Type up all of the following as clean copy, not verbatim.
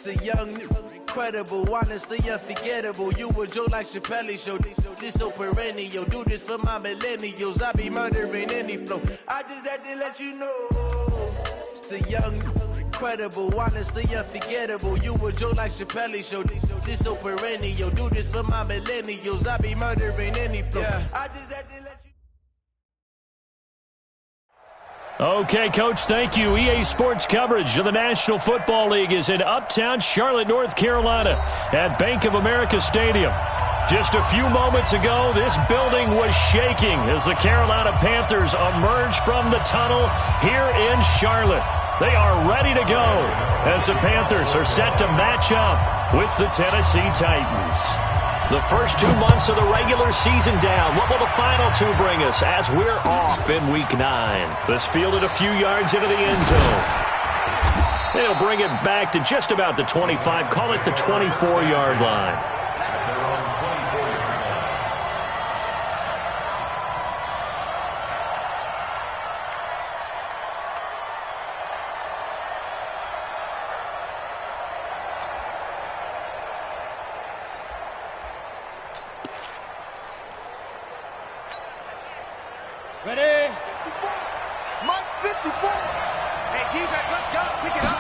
The young, incredible, honestly unforgettable. You a Joe like Chappelle show. This so perennial. Do this for my millennials. I be murdering any flow. I just had to let you know. It's the young, incredible, honestly unforgettable. You a Joe like Chappelle show. This so perennial. Do this for my millennials. I be murdering any flow. I just had to let you. Okay, Coach, thank you. EA Sports coverage of the National Football League is in uptown Charlotte, North Carolina at Bank of America Stadium. Just a few moments ago, this building was shaking as the Carolina Panthers emerged from the tunnel here in Charlotte. They are ready to go as the Panthers are set to match up with the Tennessee Titans. The first 2 months of the regular season down. What will the final two bring us as we're off in Week 9? This fielded a few yards into the end zone. They'll bring it back to just about the 25. Call it the 24-yard line. Ready? 54. Mike 54. Hey, defense, let's go. Pick it up.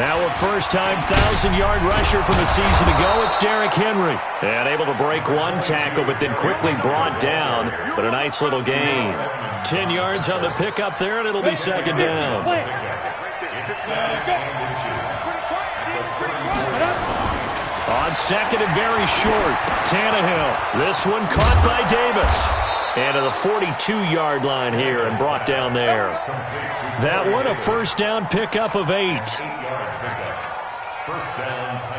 Now a first-time 1,000-yard rusher from a season ago, it's Derrick Henry. And able to break one tackle, but then quickly brought down. But a nice little gain. 10 yards on the pickup there, and it'll be second down. On second and very short, Tannehill. This one caught by Davis. And to the 42-yard line here and brought down there. That one a first down pickup of 8.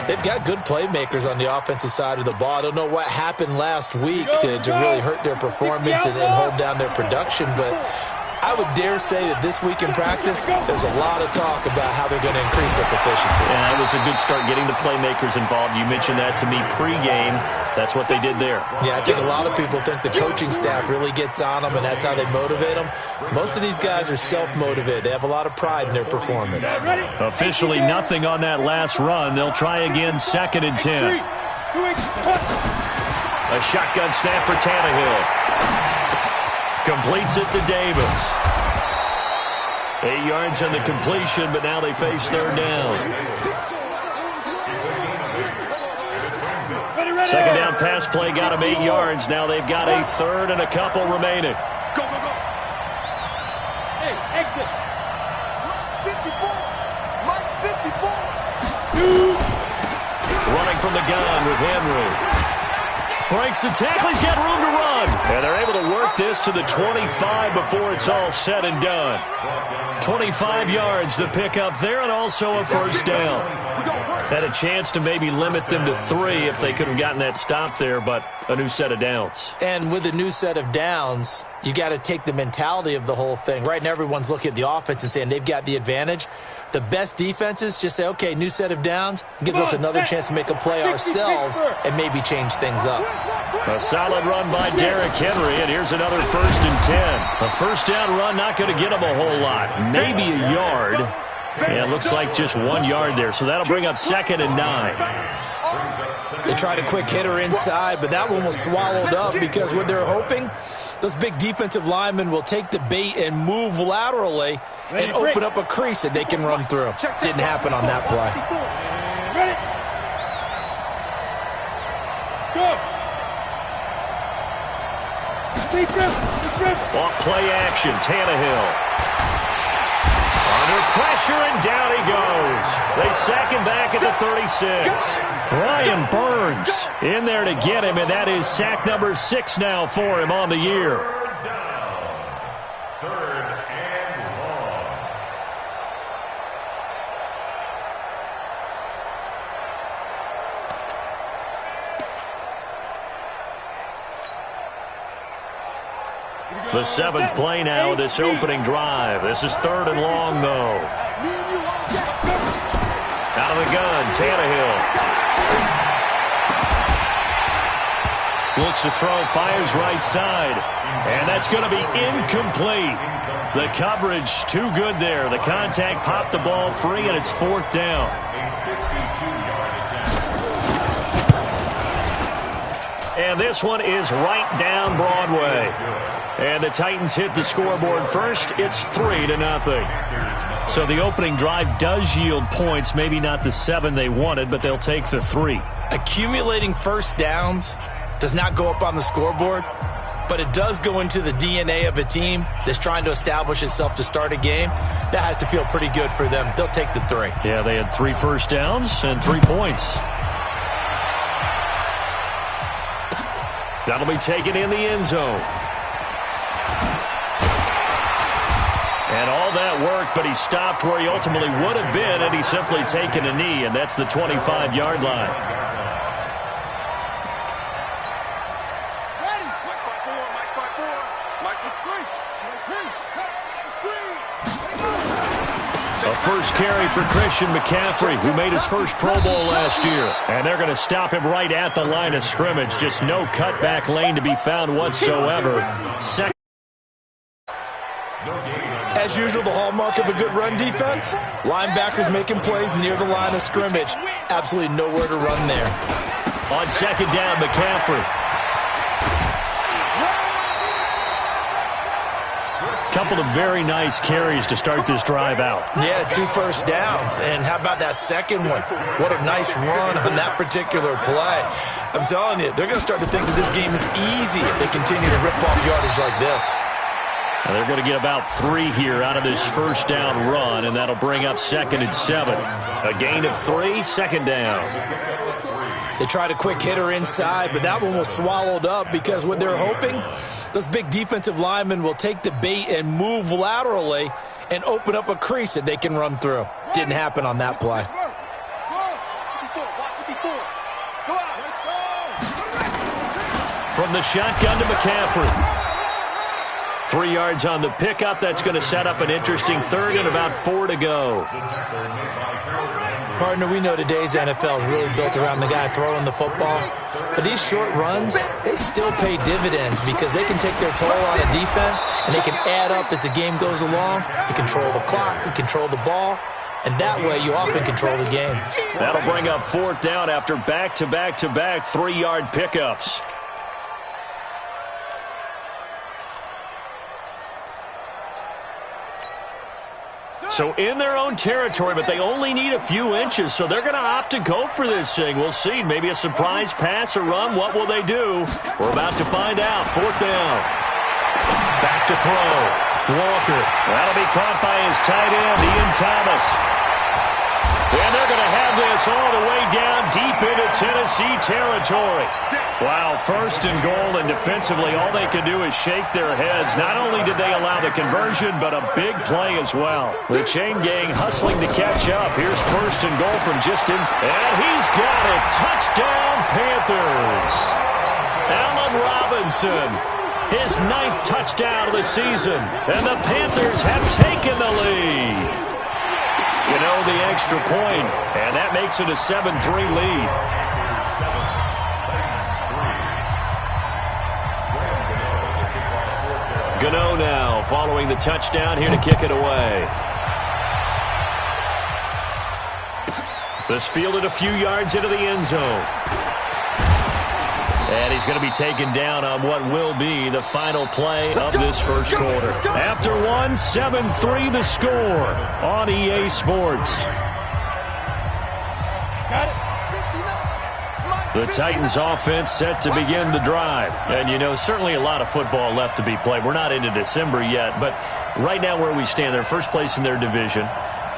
They've got good playmakers on the offensive side of the ball. I don't know what happened last week to really hurt their performance and hold down their production, but I would dare say that this week in practice, there's a lot of talk about how they're going to increase their proficiency. And that was a good start, getting the playmakers involved. You mentioned that to me pregame. That's what they did there. Yeah, I think a lot of people think the coaching staff really gets on them, and that's how they motivate them. Most of these guys are self-motivated. They have a lot of pride in their performance. Officially nothing on that last run. They'll try again, second and 10. A shotgun snap for Tannehill. Completes it to Davis. 8 yards on the completion, but now they face third down. Second down pass play got them 8 yards. Now they've got a third and a couple remaining. Go, go, go. Hey, exit. Mike 54. Mike 54. Running from the gun with Henry. Breaks the tackle. He's got room to run. And they're able to work this to the 25 before it's all said and done. 25 yards to pick up there, and also a first down. Had a chance to maybe limit them to 3 if they could have gotten that stop there, but a new set of downs. And with a new set of downs, you got to take the mentality of the whole thing. Right now, everyone's looking at the offense and saying they've got the advantage. The best defenses just say, okay, new set of downs. It gives us another chance to make a play ourselves and maybe change things up. A solid run by Derrick Henry, and here's another first and 10. A first down run, not going to get him a whole lot. Maybe a yard. Yeah, it looks like just 1 yard there, so that'll bring up second and 9. They tried a quick hitter inside, but that one was swallowed up because what they're hoping, those big defensive linemen will take the bait and move laterally and open up a crease that they can run through. Didn't happen on that play. Ready? Go. Off play action, Tannehill. Under pressure, and down he goes. They sack him back at the 36. Brian Burns in there to get him, and that is sack number 6 now for him on the year. Third and long. The 7th play now of this opening drive. This is third and long, though. Out of the gun, Tannehill. Looks to throw, fires right side. And that's going to be incomplete. The coverage too good there. The contact popped the ball free, and it's 4th down. And this one is right down Broadway. And the Titans hit the scoreboard first. It's 3-0. So the opening drive does yield points. Maybe not the 7 they wanted, but they'll take the 3. Accumulating first downs does not go up on the scoreboard, but it does go into the DNA of a team that's trying to establish itself to start a game. That has to feel pretty good for them. They'll take the 3. Yeah, they had 3 first downs and 3 points. That'll be taken in the end zone. And all that worked, but he stopped where he ultimately would have been had he simply taken a knee, and that's the 25-yard line. Ready. Mike 5-4. Mike with screen. A first carry for Christian McCaffrey, who made his first Pro Bowl last year. And they're going to stop him right at the line of scrimmage. Just no cutback lane to be found whatsoever. As usual, the hallmark of a good run defense, linebackers making plays near the line of scrimmage. Absolutely nowhere to run there. On 2nd down, McCaffrey. Couple of very nice carries to start this drive out. Yeah, 2 first downs. And how about that second one? What a nice run on that particular play. I'm telling you, they're going to start to think that this game is easy if they continue to rip off yardage like this. And they're going to get about 3 here out of this first down run, and that'll bring up 2nd and 7. A gain of 3, 2nd down. They tried a quick hitter inside, but that one was swallowed up because what they're hoping, those big defensive linemen will take the bait and move laterally and open up a crease that they can run through. Didn't happen on that play. From the shotgun to McCaffrey. 3 yards on the pickup. That's going to set up an interesting 3rd and about 4 to go. Partner, we know today's NFL is really built around the guy throwing the football. But these short runs, they still pay dividends because they can take their toll on a defense and they can add up as the game goes along. You control the clock, you control the ball, and that way you often control the game. That'll bring up 4th down after back-to-back-to-back 3-yard pickups. So in their own territory, but they only need a few inches, so they're going to opt to go for this thing. We'll see. Maybe a surprise pass or run. What will they do? We're about to find out. 4th down. Back to throw. Walker. That'll be caught by his tight end, Ian Thomas. And they're going to have this all the way down deep into Tennessee territory. Wow, 1st and goal, and defensively all they could do is shake their heads. Not only did they allow the conversion, but a big play as well. The chain gang hustling to catch up. Here's 1st and goal from just inside. And he's got it. Touchdown, Panthers. Allen Robinson, his 9th touchdown of the season. And the Panthers have taken the lead. You know, the extra point, and that makes it a 7-3 lead. Gano now following the touchdown here to kick it away. This fielded a few yards into the end zone. And he's going to be taken down on what will be the final play of this first quarter. After 7-3 the score on EA Sports. The Titans offense set to begin the drive. And, you know, certainly a lot of football left to be played. We're not into December yet, but right now where we stand, they're first place in their division.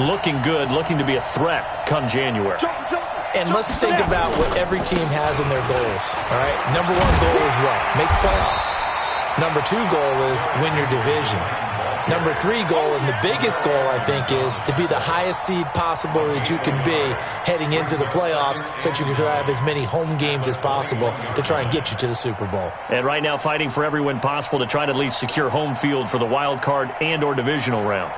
Looking good, looking to be a threat come January. And let's think about what every team has in their goals, all right? Number 1 goal is what? Make the playoffs. Number 2 goal is win your division. Number 3 goal, and the biggest goal, I think, is to be the highest seed possible that you can be heading into the playoffs so that you can have as many home games as possible to try and get you to the Super Bowl. And right now fighting for every win possible to try to at least secure home field for the wild card and or divisional round.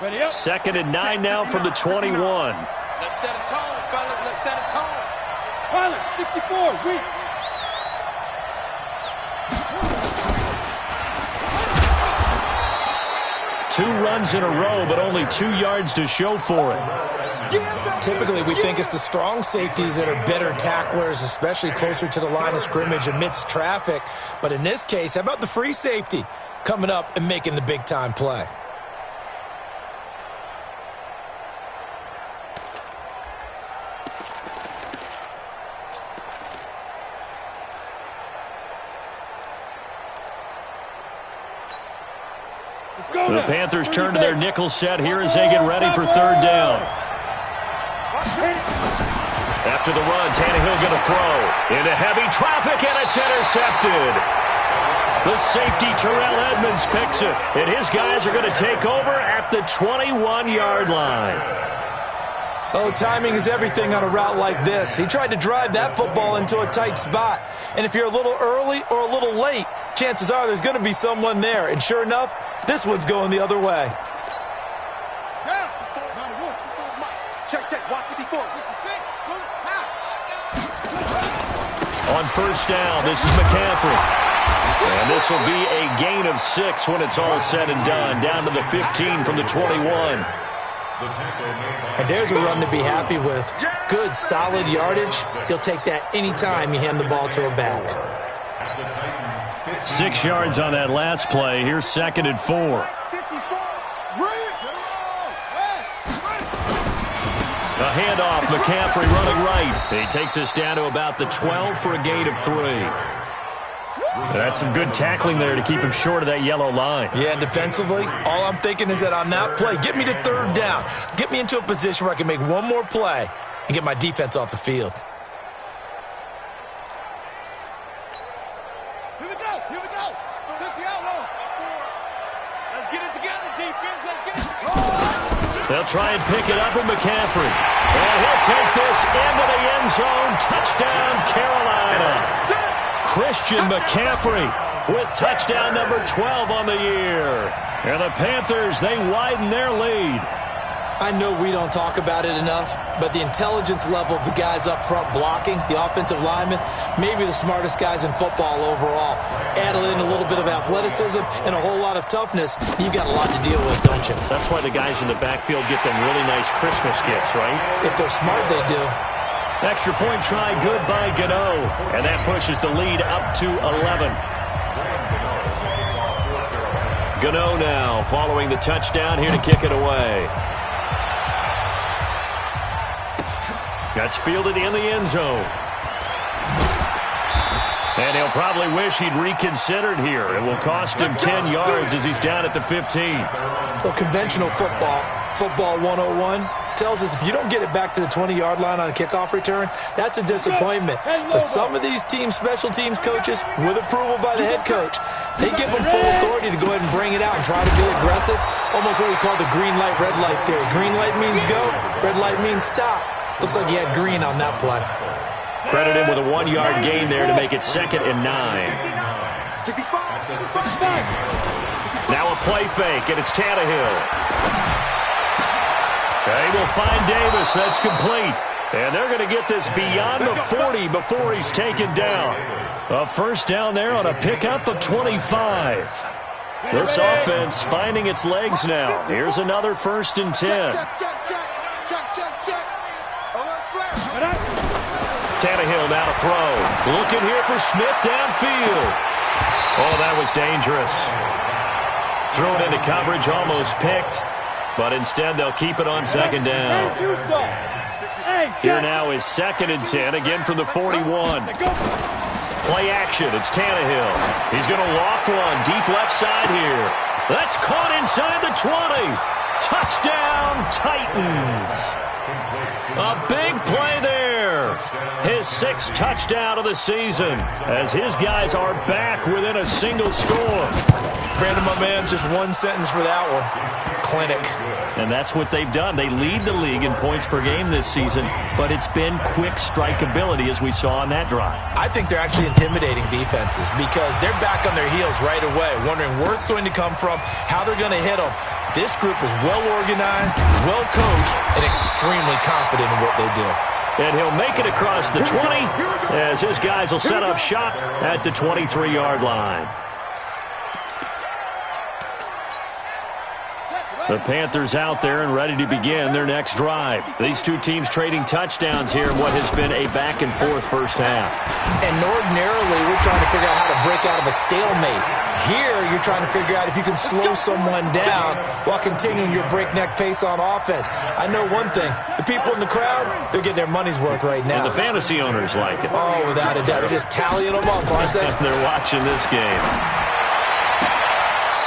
Ready up. 2nd and 9 now from the 21. Let's set a tone, fellas. Let's set a tone. Pilot, 64, weak. Two runs in a row, but only 2 yards to show for it. Typically, we think it's the strong safeties that are better tacklers, especially closer to the line of scrimmage amidst traffic. But in this case, how about the free safety coming up and making the big-time play? The Panthers turn to their nickel set here as they get ready for third down. After the run, Tannehill going to throw into heavy traffic, and it's intercepted. The safety, Terrell Edmonds, picks it, and his guys are going to take over at the 21-yard line. Oh, timing is everything on a route like this. He tried to drive that football into a tight spot. And if you're a little early or a little late, chances are there's going to be someone there. And sure enough, this one's going the other way. Check. Watch 54. On first down, this is McCaffrey. And this will be a gain of 6 when it's all said and done. Down to the 15 from the 21. And there's a run to be happy with. Good, solid yardage. He'll take that anytime you hand the ball to a back. 6 yards on that last play. Here's 2nd and 4. A handoff, McCaffrey running right. He takes us down to about the 12 for a gain of 3. That's some good tackling there to keep him short of that yellow line. Yeah, defensively, all I'm thinking is that on that play, get me to third down. Get me into a position where I can make one more play and get my defense off the field. Here we go. Six the outlaw. Let's get it together, defense. Let's get it together. They'll try and pick it up with McCaffrey. And he'll take this into the end zone. Touchdown, Carolina. Christian McCaffrey with touchdown number 12 on the year. And the Panthers, they widen their lead. I know we don't talk about it enough, but the intelligence level of the guys up front blocking, the offensive linemen, maybe the smartest guys in football overall. Add in a little bit of athleticism and a whole lot of toughness, you've got a lot to deal with, don't you? That's why the guys in the backfield get them really nice Christmas gifts, right? If they're smart, they do. Extra point try, good by Gano. And that pushes the lead up to 11. Gano now following the touchdown here to kick it away. That's fielded in the end zone. And he'll probably wish he'd reconsidered here. It will cost him 10 yards as he's down at the 15. Well, conventional football 101, tells us if you don't get it back to the 20-yard line on a kickoff return, that's a disappointment. But some of these teams, special teams coaches, with approval by the head coach, they give them full authority to go ahead and bring it out and try to be aggressive. Almost what we call the green light, red light theory. Green light means go, red light means stop. Looks like he had green on that play. Credit him with a 1-yard gain there to make it 2nd and 9. Now a play fake, and it's Tannehill. They will find Davis. That's complete. And they're going to get this beyond the 40 before he's taken down. A first down there on a pickup of 25. This offense finding its legs now. Here's another 1st and 10. Check. Tannehill now to throw. Looking here for Smith downfield. Oh, that was dangerous. Thrown into coverage, almost picked. But instead, they'll keep it on 2nd down. Here now is 2nd and 10, again from the 41. Play action, it's Tannehill. He's going to loft one, deep left side here. That's caught inside the 20. Touchdown, Titans. A big play there. His 6th touchdown of the season as his guys are back within a single score. Brandon, my man, just one sentence for that one. Clinic. And that's what they've done. They lead the league in points per game this season, but it's been quick strikeability as we saw on that drive. I think they're actually intimidating defenses because they're back on their heels right away, wondering where it's going to come from, how they're going to hit them. This group is well organized, well coached, and extremely confident in what they do. And he'll make it across the 20 as his guys will set up shop at the 23-yard line. The Panthers out there and ready to begin their next drive. These two teams trading touchdowns here in what has been a back-and-forth first half. And ordinarily, we're trying to figure out how to break out of a stalemate. Here, you're trying to figure out if you can slow someone down while continuing your breakneck pace on offense. I know one thing. The people in the crowd, they're getting their money's worth right now. And the fantasy owners like it. Oh, without a doubt. They're just tallying them up, aren't they? They're watching this game.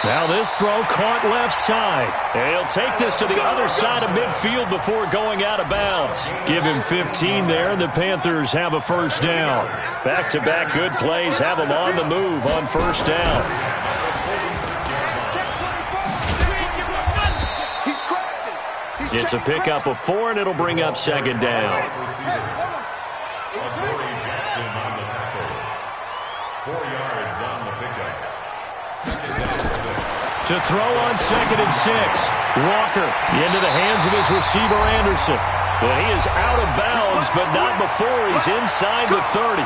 Now this throw caught left side. And he'll take this to the other side of midfield before going out of bounds. Give him 15 there, and the Panthers have a first down. Back-to-back good plays have them on the move on first down. It's a pickup of 4, and it'll bring up second down. 4 yards on the pickup. To throw on 2nd and 6. Walker into the hands of his receiver, Anderson. But he is out of bounds, but not before he's inside the 30.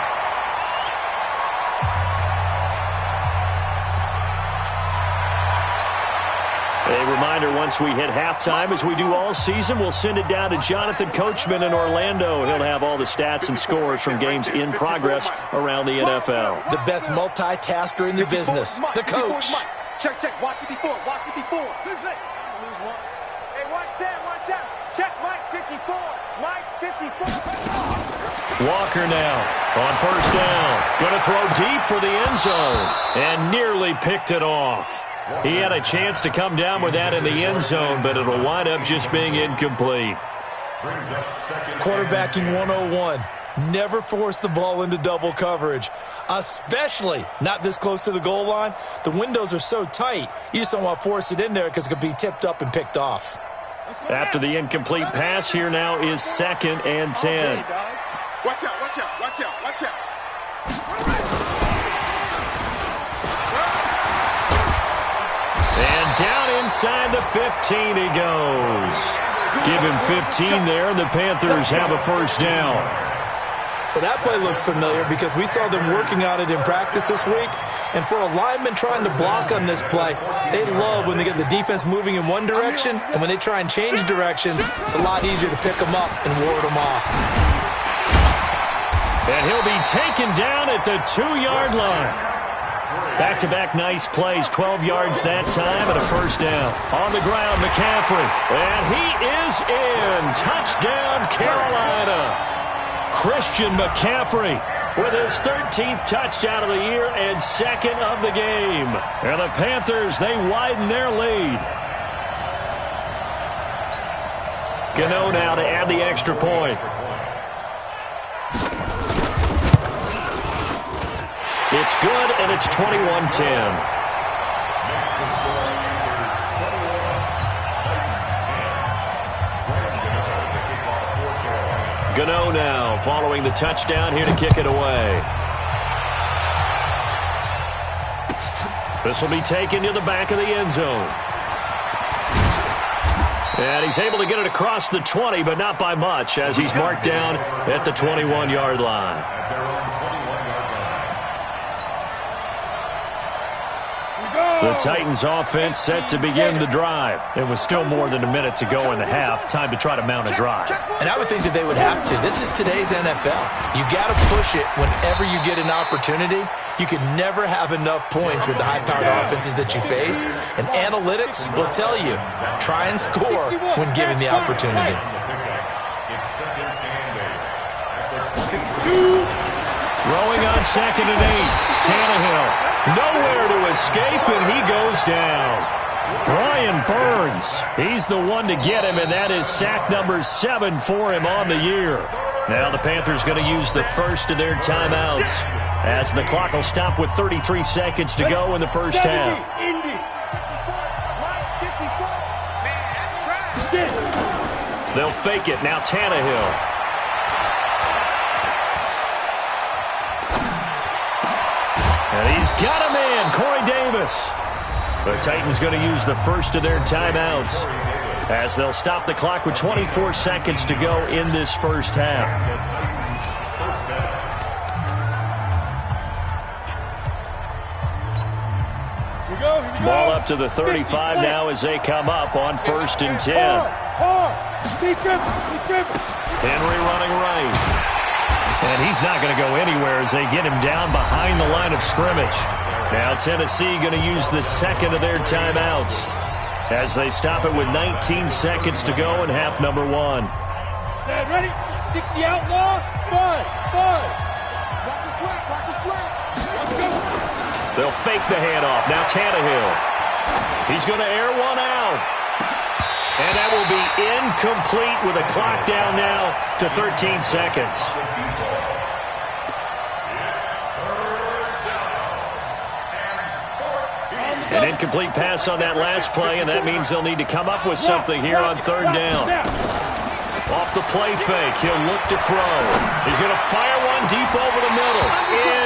A reminder, once we hit halftime, as we do all season, we'll send it down to Jonathan Coachman in Orlando. He'll have all the stats and scores from games in progress around the NFL. The best multitasker in the business, the coach. Check, check. Watch 54. Watch 54. Lose one. Hey, watch that. Check Mike 54. Mike 54. Walker now on first down. Going to throw deep for the end zone. And nearly picked it off. He had a chance to come down with that in the end zone, but it'll wind up just being incomplete. Quarterbacking 101. Never force the ball into double coverage, especially not this close to the goal line. The windows are so tight, you just don't want to force it in there because it could be tipped up and picked off. After the incomplete pass, here now is 2nd and 10. Watch out, watch out, watch out, watch out. And down inside the 15 he goes. Give him 15 there, and the Panthers have a first down. Well, that play looks familiar because we saw them working on it in practice this week. And for a lineman trying to block on this play, they love when they get the defense moving in one direction, and when they try and change directions, it's a lot easier to pick them up and ward them off. And he'll be taken down at the 2-yard line. Back-to-back nice plays, 12 yards that time and a first down. On the ground, McCaffrey. And he is in. Touchdown, Carolina. Christian McCaffrey with his 13th touchdown of the year and 2nd of the game. And the Panthers, they widen their lead. Gano now to add the extra point. It's good, and it's 21-10. Gano now following the touchdown here to kick it away. This will be taken to the back of the end zone. And he's able to get it across the 20, but not by much, as he's marked down at the 21-yard line. The Titans offense set to begin the drive. It was still more than a minute to go in the half. Time to try to mount a drive. And I would think that they would have to. This is today's NFL. You got to push it whenever you get an opportunity. You can never have enough points with the high-powered offenses that you face. And analytics will tell you, try and score when given the opportunity. Throwing on 2nd and 8. Tannehill. Nowhere to escape, and he goes down. Brian Burns, he's the one to get him, and that is sack number 7 for him on the year. Now the Panthers going to use the first of their timeouts as the clock will stop with 33 seconds to go in the first half. They'll fake it. Now Tannehill. And he's got him in, Corey Davis. The Titans going to use the first of their timeouts as they'll stop the clock with 24 seconds to go in this first half. Here we go. Ball up to the 35 now as they come up on 1st and 10. Henry running right. And he's not going to go anywhere as they get him down behind the line of scrimmage. Now Tennessee going to use the second of their timeouts as they stop it with 19 seconds to go in half number 1. Set, ready? 60 outlaw. 5. Watch the slap, watch the slap. Let's go. They'll fake the handoff. Now Tannehill. He's going to air one out. And that will be incomplete with a clock down now to 13 seconds. An incomplete pass on that last play, and that means they'll need to come up with something here on 3rd down. Off the play fake, he'll look to throw. He's going to fire one deep over the middle.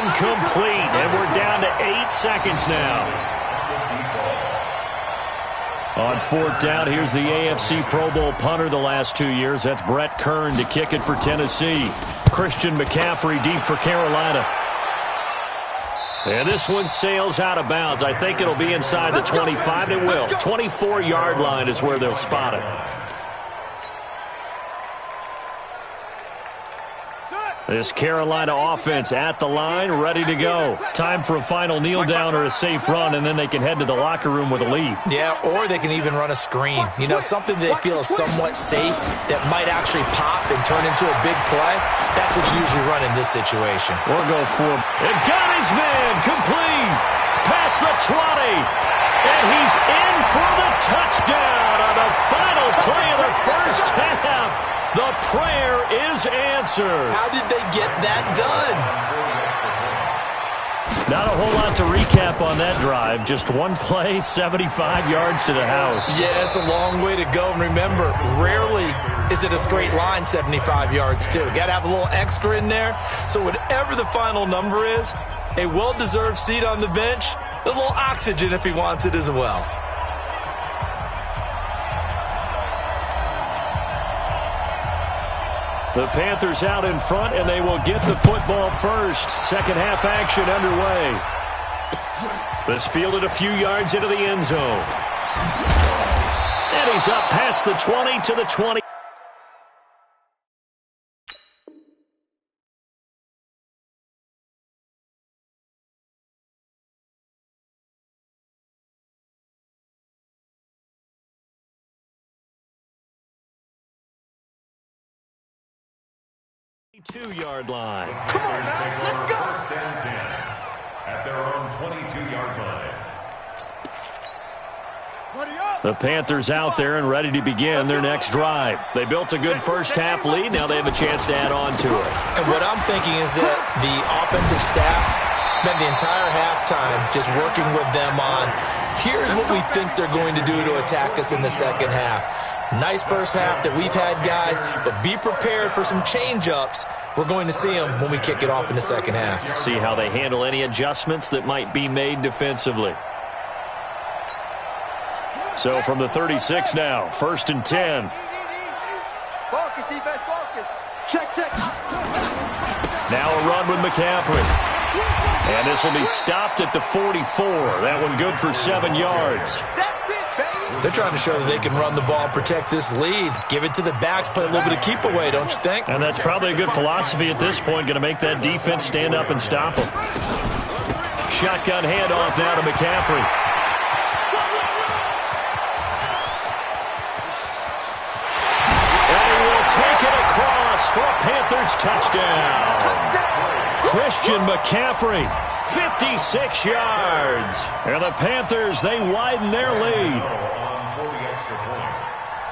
Incomplete, and we're down to 8 seconds now. On 4th down, here's the AFC Pro Bowl punter the last 2 years. That's Brett Kern to kick it for Tennessee. Christian McCaffrey deep for Carolina. And this one sails out of bounds. I think it'll be inside the 25. It will. 24-yard line is where they'll spot it. This Carolina offense at the line, ready to go. Time for a final kneel down or a safe run, and then they can head to the locker room with a lead. Yeah, or they can even run a screen. You know, something they feel is somewhat safe that might actually pop and turn into a big play. That's what you usually run in this situation. Or go for it. And got his man, complete. Past the 20. And he's in for the touchdown on the final play of the first half. The prayer is answered. How did they get that done? Not a whole lot to recap on that drive. Just one play, 75 yards to the house. Yeah, it's a long way to go. And remember, rarely is it a straight line 75 yards, too. Got to have a little extra in there. So whatever the final number is, a well-deserved seat on the bench, a little oxygen if he wants it as well. The Panthers out in front, and they will get the football first. Second half action underway. This fielded a few yards into the end zone. And he's up past the 20 to the 20. Two-yard line. Come on, man. Let's go. 1st and 10 at their own 22-yard line. The Panthers out there and ready to begin their next drive. They built a good first half lead. Now they have a chance to add on to it. And what I'm thinking is that the offensive staff spent the entire halftime just working with them on, here's what we think they're going to do to attack us in the second half. Nice first half that we've had, guys, but be prepared for some change-ups. We're going to see them when we kick it off in the second half. See how they handle any adjustments that might be made defensively. So from the 36 now, 1st and 10. Focus, defense, focus. Check. Now a run with McCaffrey. And this will be stopped at the 44. That one good for 7 yards. That's it, baby. They're trying to show that they can run the ball and protect this lead. Give it to the backs, play a little bit of keep away, don't you think? And that's probably a good philosophy at this point, going to make that defense stand up and stop them. Shotgun handoff now to McCaffrey. And he will take it across for a Panthers touchdown. Christian McCaffrey, 56 yards. And the Panthers, they widen their lead.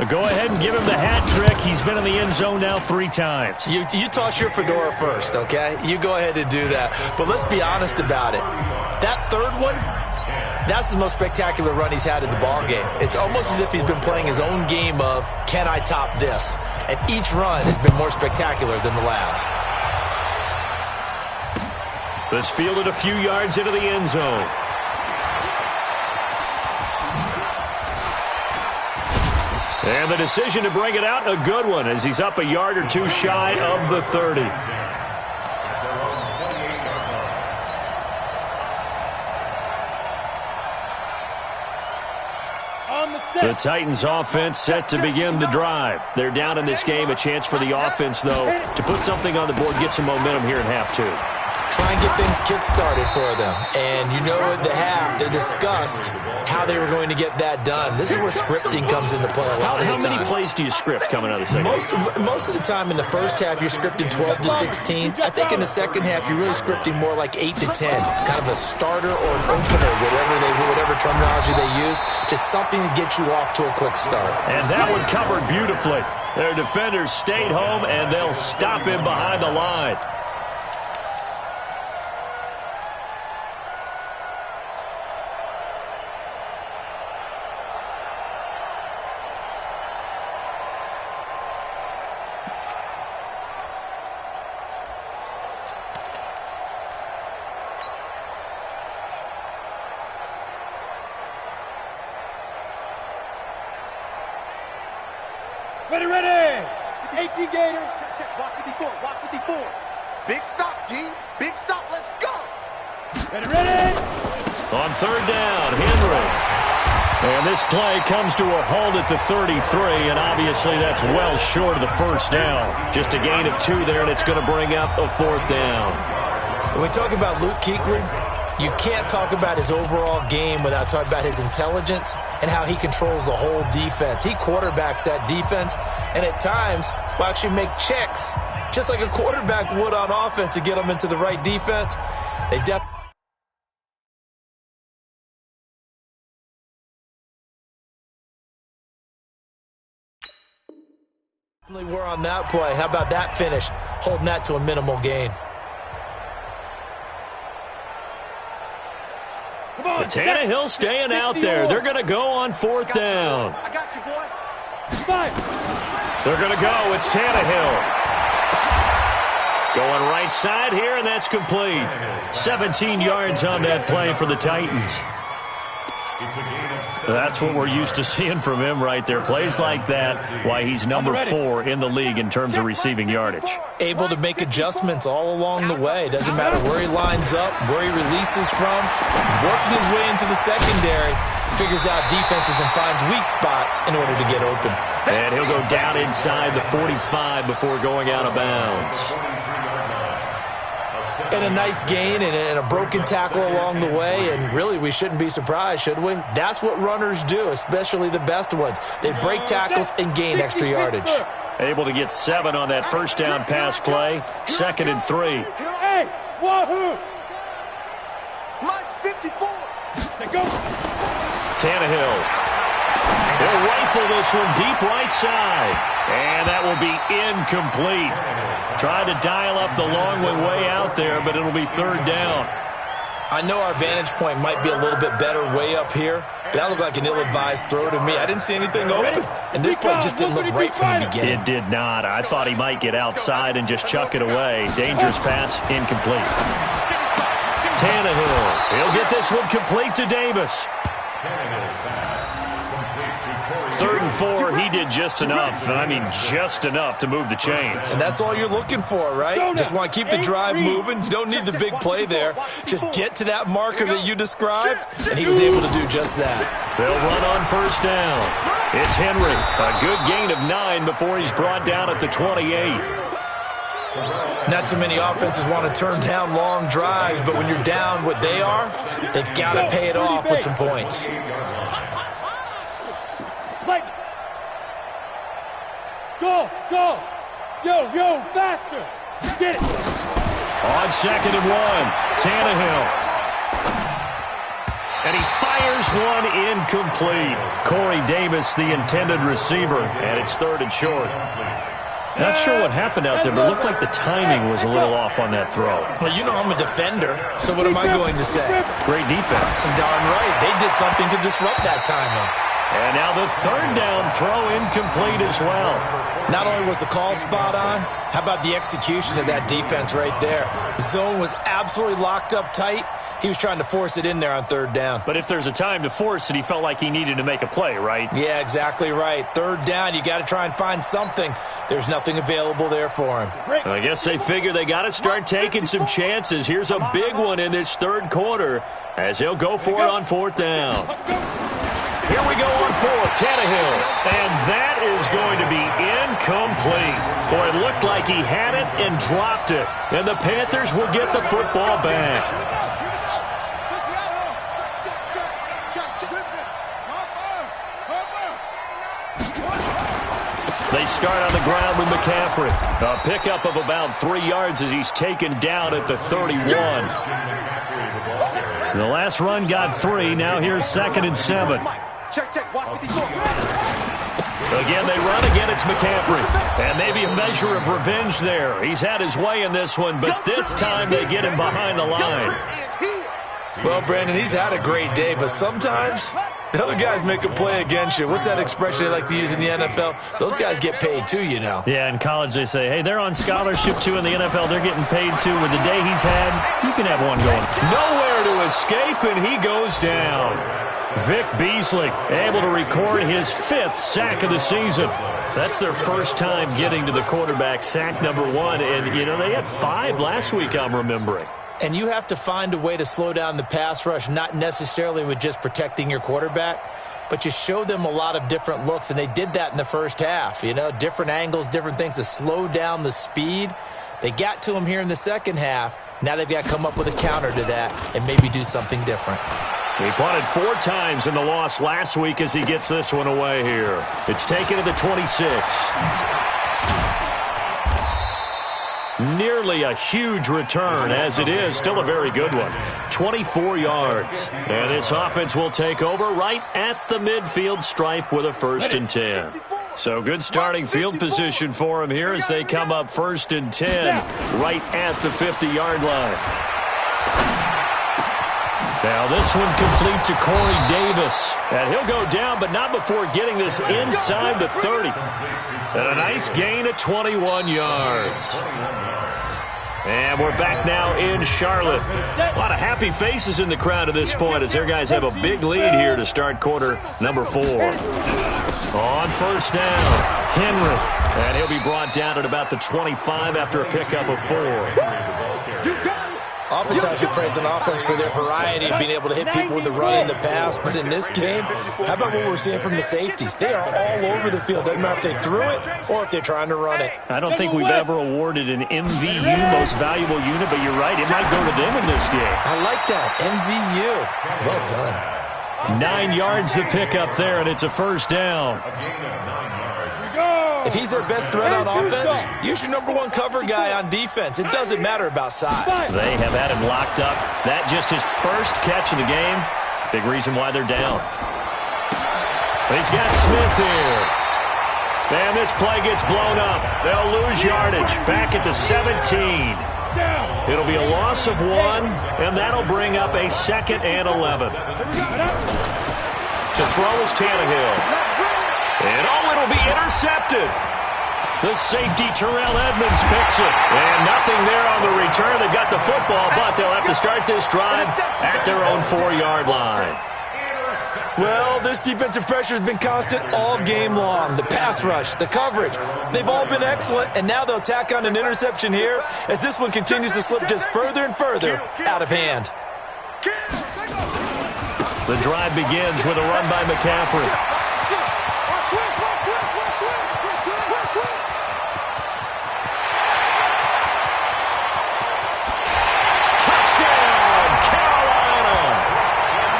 Go ahead and give him the hat trick. He's been in the end zone now 3 times. You toss your fedora first, okay? You go ahead and do that. But let's be honest about it. That third one, that's the most spectacular run he's had in the ballgame. It's almost as if he's been playing his own game of, can I top this? And each run has been more spectacular than the last. This fielded a few yards into the end zone. And the decision to bring it out, a good one, as he's up a yard or two shy of the 30. The Titans offense set to begin the drive. They're down in this game. A chance for the offense, though, to put something on the board, get some momentum here in half two. Try and get things kick-started for them. And you know at the half, they discussed how they were going to get that done. This is where scripting comes into play a lot of the time. How many plays do you script coming out of the second half? Most of the time in the first half, you're scripting 12 to 16. I think in the second half, you're really scripting more like 8 to 10. Kind of a starter or an opener, whatever terminology they use. Just something to get you off to a quick start. And that one covered beautifully. Their defenders stayed home, and they'll stop him behind the line. Ready! 18 Gator. Check, watch 54, watch 54. Big stop, G. Big stop, let's go. Ready! On third down, Henry. And this play comes to a halt at the 33, and obviously that's well short of the first down. Just a gain of 2 there, and it's going to bring up a 4th down. When we talk about Luke Kuechly, you can't talk about his overall game without talking about his intelligence and how he controls the whole defense. He quarterbacks that defense, and at times will actually make checks, just like a quarterback would on offense to get them into the right defense. They definitely were on that play. How about that finish? Holding that to a minimal gain. Tannehill staying out there. They're going to go on 4th down. I got you, boy. They're going to go. It's Tannehill. Going right side here, and that's complete. 17 yards on that play for the Titans. That's what we're used to seeing from him right there. Plays like that, why he's number 4 in the league in terms of receiving yardage. Able to make adjustments all along the way. Doesn't matter where he lines up, where he releases from. Working his way into the secondary. Figures out defenses and finds weak spots in order to get open. And he'll go down inside the 45 before going out of bounds. And a nice gain and a broken tackle along the way, and really we shouldn't be surprised, should we? That's what runners do, especially the best ones. They break tackles and gain extra yardage. Able to get 7 on that first down pass play. 2nd and 3. Hey, wahoo! Mine's 54. Tannehill. He'll rifle this one deep right side. And that will be incomplete. Tried to dial up the long way out there, but it'll be 3rd down. I know our vantage point might be a little bit better way up here, but that looked like an ill-advised throw to me. I didn't see anything open, and this play just didn't look right from the beginning. It did not. I thought he might get outside and just chuck it away. Dangerous pass, incomplete. Tannehill. He'll get this one complete to Davis. 3rd and 4, he did just enough. I mean, just enough to move the chains. And that's all you're looking for, right? Just want to keep the drive moving. You don't need the big play there. Just get to that marker that you described, and he was able to do just that. They'll run on 1st down. It's Henry. A good gain of 9 before he's brought down at the 28. Not too many offenses want to turn down long drives, but when you're down what they are, they've got to pay it off with some points. Go! Yo, faster! Get it! On 2nd and 1, Tannehill. And he fires one incomplete. Corey Davis, the intended receiver, and it's 3rd and short. Not sure what happened out there, but it looked like the timing was a little off on that throw. Well, you know I'm a defender, so what am I going to say? Great defense. Darn right. They did something to disrupt that timing. And now the 3rd down throw incomplete as well. Not only was the call spot on, how about the execution of that defense right there? The zone was absolutely locked up tight, He was trying to force it in there on third down. But if there's a time to force it, he felt like he needed to make a play, right? Yeah, exactly right. Third down, you got to try and find something. There's nothing available there for him. I guess they figure they got to start taking some chances. Here's a big one in this third quarter as he'll go for it on fourth down. Here we go on fourth, Tannehill. And that is going to be incomplete. Boy, it looked like he had it and dropped it. And the Panthers will get the football back. They start on the ground with McCaffrey. A pickup of about 3 yards as he's taken down at the 31. The last run got 3. Now here's 2nd and 7. Again, they run. Again, it's McCaffrey. And maybe a measure of revenge there. He's had his way in this one, but this time they get him behind the line. Well, Brandon, he's had a great day, but sometimes the other guys make a play against you. What's that expression they like to use in the NFL? Those guys get paid too, you know. Yeah, in college they say, hey, they're on scholarship too. In the NFL, they're getting paid too. With the day he's had, you can have one going. Nowhere to escape, and he goes down. Vic Beasley able to record his 5th sack of the season. That's their first time getting to the quarterback, sack number 1. And, you know, they had 5 last week, I'm remembering. And you have to find a way to slow down the pass rush, not necessarily with just protecting your quarterback, but you show them a lot of different looks, and they did that in the first half. You know, different angles, different things to slow down the speed. They got to him here in the second half. Now they've got to come up with a counter to that and maybe do something different. He punted 4 times in the loss last week as he gets this one away here. It's taken to the 26. Nearly a huge return as it is. Still a very good one. 24 yards. And this offense will take over right at the midfield stripe with a 1st and 10. So good starting field position for him here as they come up 1st and 10 right at the 50-yard line. Now this one complete to Corey Davis. And he'll go down, but not before getting this inside the 30. And a nice gain of 21 yards. And we're back now in Charlotte. A lot of happy faces in the crowd at this point as their guys have a big lead here to start quarter number 4. On 1st down, Henry. And he'll be brought down at about the 25 after a pickup of 4. Oftentimes we praise an offense for their variety of being able to hit people with the run and the pass, but in this game, how about what we're seeing from the safeties? They are all over the field. Doesn't matter if they threw it or if they're trying to run it. I don't think we've ever awarded an MVU, most valuable unit, but you're right, it might go to them in this game. I like that, MVU. Well done. 9 yards to pick up there, and it's a 1st down. If he's their best threat on offense, use your number 1 cover guy on defense. It doesn't matter about size. They have had him locked up. That just his first catch of the game. Big reason why they're down. He's got Smith here. And this play gets blown up. They'll lose yardage. Back at the 17. It'll be a loss of 1, and that'll bring up a 2nd and 11. To throw is Tannehill. And, it'll be intercepted. The safety, Terrell Edmonds, picks it. And nothing there on the return. They've got the football, but they'll have to start this drive at their own 4-yard line. Well, this defensive pressure has been constant all game long. The pass rush, the coverage, they've all been excellent, and now they'll tack on an interception here as this one continues to slip just further and further out of hand. The drive begins with a run by McCaffrey.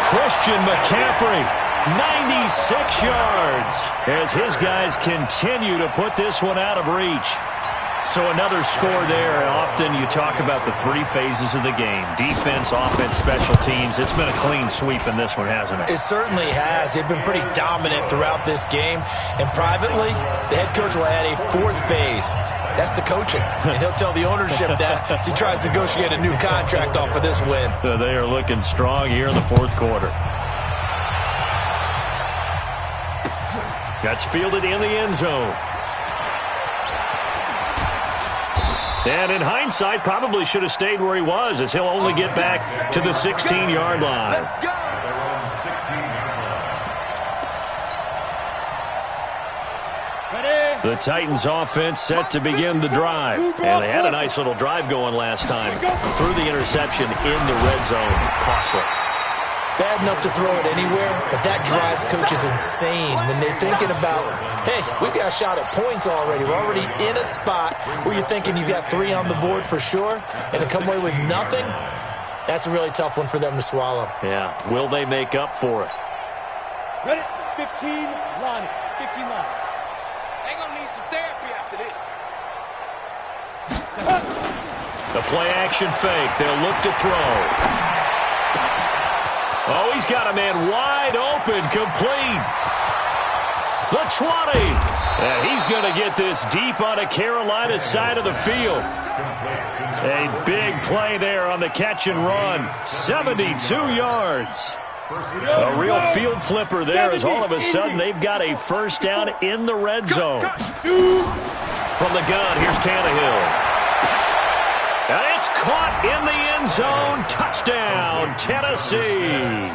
Christian McCaffrey, 96 yards, as his guys continue to put this one out of reach. So another score there. Often you talk about the 3 phases of the game: defense, offense, special teams. It's been a clean sweep in this one, hasn't it? It certainly has. They've been pretty dominant throughout this game. And privately, the head coach will add a 4th phase. That's the coaching. And he'll tell the ownership that as he tries to negotiate a new contract off of this win. So they are looking strong here in the 4th quarter. That's fielded in the end zone. And in hindsight, probably should have stayed where he was, as he'll only get back to the 16-yard line. At their own 16-yard line. The Titans offense set to begin the drive. And they had a nice little drive going last time. Threw the interception in the red zone. Costly. Bad enough to throw it anywhere, but that drives coaches insane when they're thinking about, hey, we've got a shot at points already. We're already in a spot where you're thinking you got 3 on the board for sure, and to come away with nothing, that's a really tough one for them to swallow. Yeah, will they make up for it? Ready? 15 line. 15 line. They're going to need some therapy after this. The play-action fake. They'll look to throw. Oh, he's got a man wide open, complete. The 20. And he's going to get this deep on a Carolina side of the field. A big play there on the catch and run. 72 yards. A real field flipper there, as all of a sudden they've got a first down in the red zone. From the gun, here's Tannehill. And it's caught in the end zone. Touchdown, Tennessee.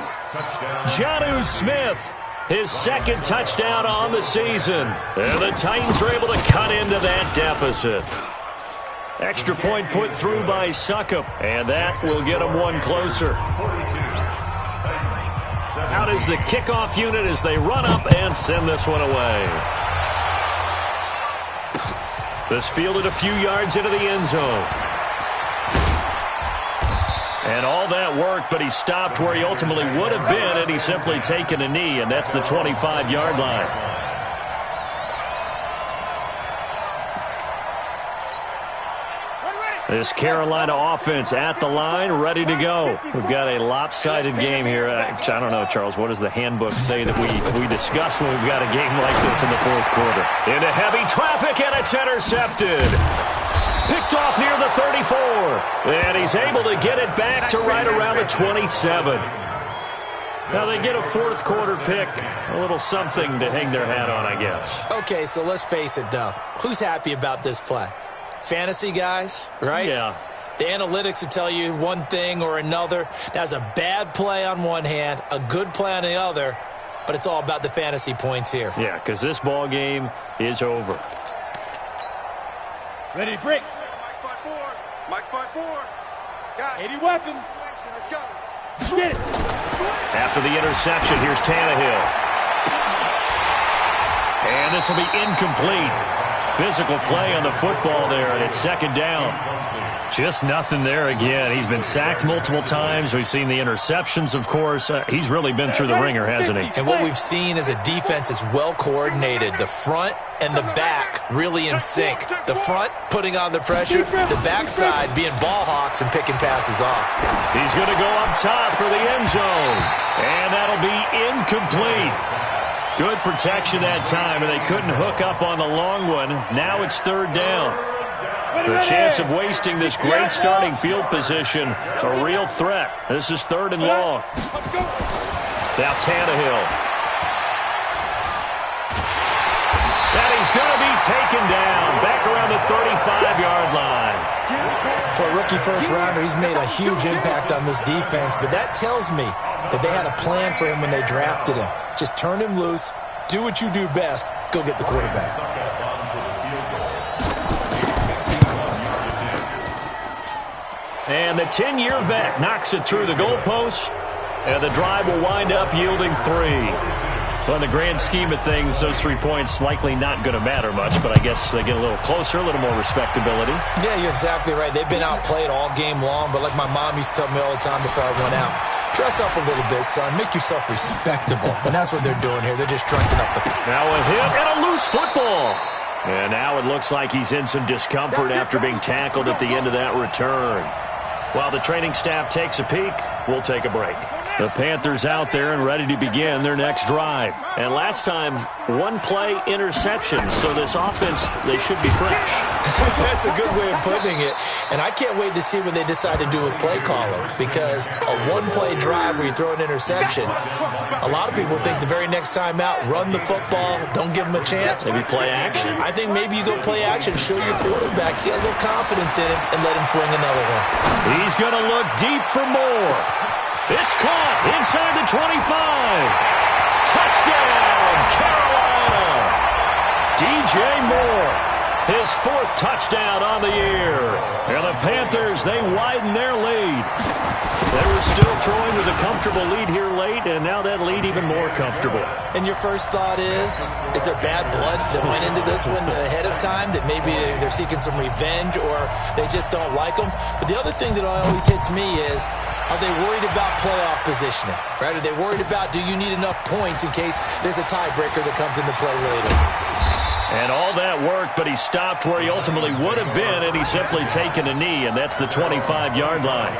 Jonnu Smith, his second touchdown on the season. And the Titans are able to cut into that deficit. Extra point put through by Succop, and that will get them one closer. Out is the kickoff unit as they run up and send this one away. This fielded a few yards into the end zone. And all that worked, but he stopped where he ultimately would have been had he simply taken a knee, and that's the 25-yard line. This Carolina offense at the line, ready to go. We've got a lopsided game here. I don't know, Charles, what does the handbook say that we discuss when we've got a game like this in the fourth quarter? Into heavy traffic, and it's intercepted. Picked off near the 34. And he's able to get it back to right around the 27. Now they get a fourth quarter pick. A little something to hang their hat on, I guess. Okay, so let's face it, though. Who's happy about this play? Fantasy guys, right? Yeah. The analytics will tell you one thing or another. That's a bad play on one hand, a good play on the other, but it's all about the fantasy points here. Yeah, because this ball game is over. Ready to break. Mike's 5-4. Got it. 80 weapon. Let's go. Get it. After the interception, here's Tannehill. And this will be incomplete. Physical play on the football there, and it's second down. Just nothing there again. He's been sacked multiple times. We've seen the interceptions, of course. He's really been through the ringer, hasn't he? And what we've seen is a defense that's well coordinated. The front and the back really in sync. The front putting on the pressure, the backside being ball hawks and picking passes off. He's going to go up top for the end zone. And that'll be incomplete. Good protection that time, and they couldn't hook up on the long one. Now it's third down. The chance of wasting this great starting field position, a real threat. This is third and long. Now Tannehill. And he's going to be taken down back around the 35-yard line. For a rookie first-rounder, he's made a huge impact on this defense, but that tells me that they had a plan for him when they drafted him. Just turn him loose, do what you do best, go get the quarterback. And the 10-year vet knocks it through the goalpost, and the drive will wind up yielding 3. Well, in the grand scheme of things, those 3 points likely not going to matter much, but I guess they get a little closer, a little more respectability. Yeah, you're exactly right. They've been outplayed all game long, but like my mom used to tell me all the time before I went out, dress up a little bit, son. Make yourself respectable. And that's what they're doing here. They're just dressing up the field. Now a hit and a loose football. And now it looks like he's in some discomfort after being tackled at the end of that return. While the training staff takes a peek, we'll take a break. The Panthers out there and ready to begin their next drive. And last time, one-play interception. So this offense, they should be fresh. That's a good way of putting it. And I can't wait to see when they decide to do a play calling, because a one-play drive where you throw an interception, a lot of people think the very next time out, run the football, don't give them a chance. Maybe play action? I think maybe you go play action, show your quarterback, get a little confidence in him, and let him fling another one. He's going to look deep for more. It's caught inside the 25. Touchdown, Carolina. DJ Moore, his 4th touchdown on the year. And the Panthers, they widen their lead. They were still throwing with a comfortable lead here late, and now that lead even more comfortable. And your first thought is there bad blood that went into this one ahead of time, that maybe they're seeking some revenge or they just don't like them? But the other thing that always hits me is, are they worried about playoff positioning? Right? Are they worried about, do you need enough points in case there's a tiebreaker that comes into play later? And all that worked, but he stopped where he ultimately would have been, and he's simply taken a knee, and that's the 25-yard line.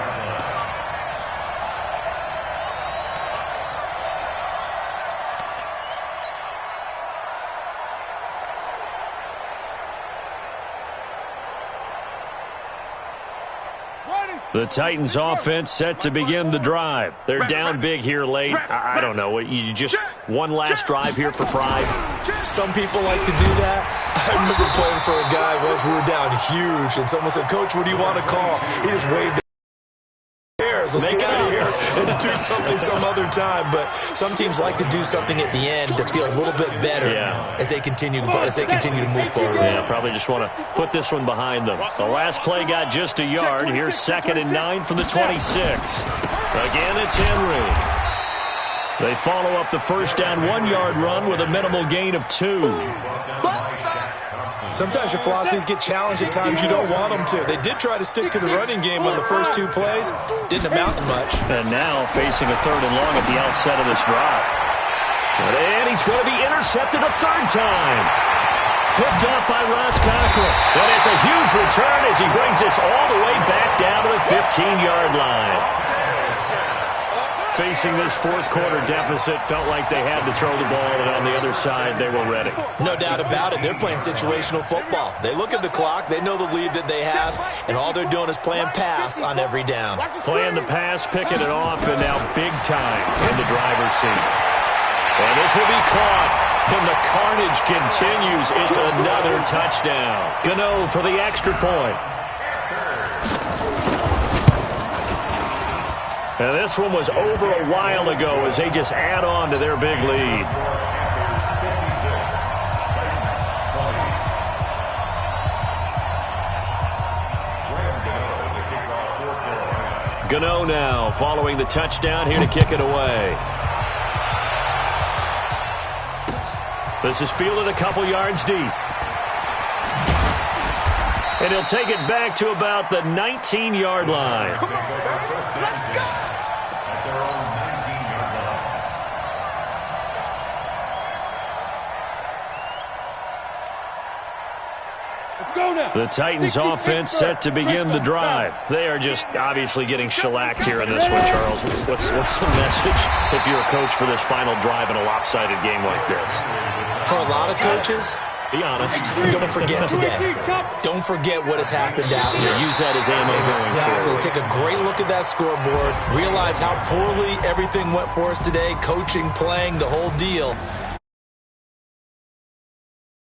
The Titans offense set to begin the drive. They're down big here late. I don't know. You just one last drive here for pride. Some people like to do that. I remember playing for a guy once. We were down huge, and someone said, "Coach, what do you want to call?" He just waved. Let's get out of here and do something some other time. But some teams like to do something at the end to feel a little bit better as they continue to move forward. Yeah, probably just want to put this one behind them. The last play got just a yard. Here's 2nd and 9 from the 26. Again, it's Henry. They follow up the first down 1-yard run with a minimal gain of 2. Sometimes your philosophies get challenged at times you don't want them to. They did try to stick to the running game on the first 2 plays. Didn't amount to much. And now facing a 3rd and long at the outset of this drive. And he's going to be intercepted a 3rd time. Picked up by Ross Cochran. And it's a huge return as he brings this all the way back down to the 15-yard line. Facing this 4th quarter deficit, felt like they had to throw the ball, and on the other side, they were ready. No doubt about it. They're playing situational football. They look at the clock, they know the lead that they have, and all they're doing is playing pass on every down. Playing the pass, picking it off, and now big time in the driver's seat. And this will be caught, and the carnage continues. It's another touchdown. Gano for the extra point. Now, this one was over a while ago as they just add on to their big lead. Gano now following the touchdown here to kick it away. This is fielded a couple yards deep. And he'll take it back to about the 19-yard line. Let's go! The Titans offense set to begin the drive. They are just obviously getting shellacked here in this one, Charles. What's the message if you're a coach for this final drive in a lopsided game like this? For a lot of coaches, be honest. Don't forget today. Don't forget what has happened out here. Use that as ammo going forward. Take a great look at that scoreboard. Realize how poorly everything went for us today. Coaching, playing, the whole deal.